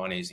One is,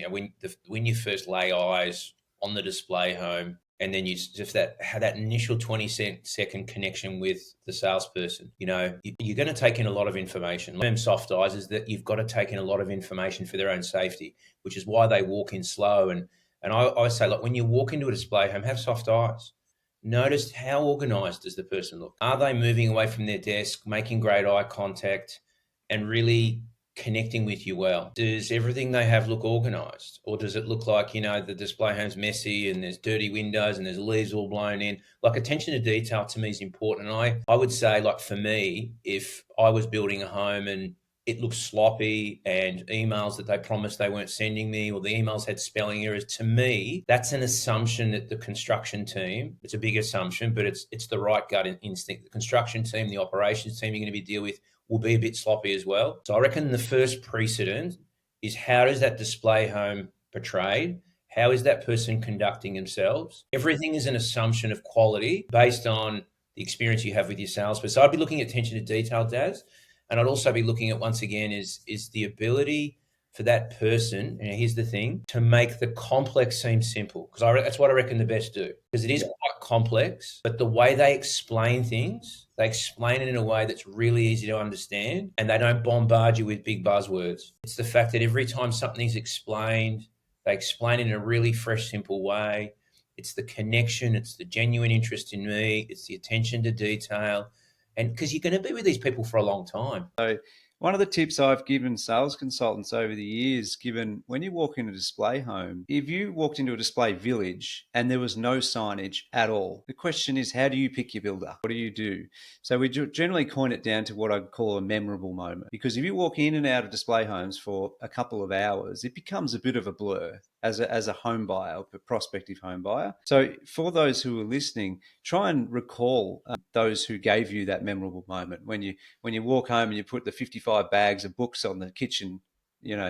when you first lay eyes on the display home, and then you just have that initial 20-second connection with the salesperson. You're going to take in a lot of information. Term soft eyes is that you've got to take in a lot of information for their own safety, which is why they walk in slow. And I say, look, when you walk into a display home, have soft eyes. Notice how organized does the person look? Are they moving away from their desk, making great eye contact, and really connecting with you well? Does everything they have look organized, or does it look like the display home's messy and there's dirty windows and there's leaves all blown in? Like, attention to detail to me is important. And I would say, like, for me, if I was building a home and it looked sloppy and emails that they promised they weren't sending me, or the emails had spelling errors, to me, that's an assumption that the construction team, it's a big assumption, but it's the right gut instinct. The construction team, the operations team you're going to be dealing with will be a bit sloppy as well. So I reckon the first precedent is, how does that display home portrayed? How is that person conducting themselves? Everything is an assumption of quality based on the experience you have with your salesperson. So I'd be looking at attention to detail, Daz. And I'd also be looking at, once again, is the ability for that person, and here's the thing, to make the complex seem simple. Because that's what I reckon the best do. Because it is quite complex, but the way they explain things, they explain it in a way that's really easy to understand, and they don't bombard you with big buzzwords. It's the fact that every time something's explained, they explain it in a really fresh, simple way. It's the connection, it's the genuine interest in me, it's the attention to detail. And because you're going to be with these people for a long time. So one of the tips I've given sales consultants over the years, given when you walk in a display home, if you walked into a display village and there was no signage at all, the question is, how do you pick your builder? What do you do? So we generally coin it down to what I'd call a memorable moment. Because if you walk in and out of display homes for a couple of hours, it becomes a bit of a blur as a home buyer, a prospective home buyer. So for those who are listening, try and recall those who gave you that memorable moment. When you walk home and you put the 55 bags of books on the kitchen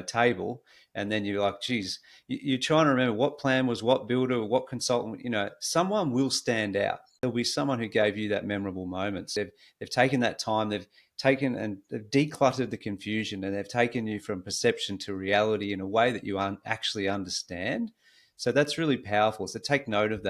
table, and then you're like, geez, you're trying to remember what plan was what builder, what consultant, someone will stand out. There'll be someone who gave you that memorable moment. So they've taken that time, they've taken and they've decluttered the confusion, and they've taken you from perception to reality in a way that you actually understand. So that's really powerful. So take note of that.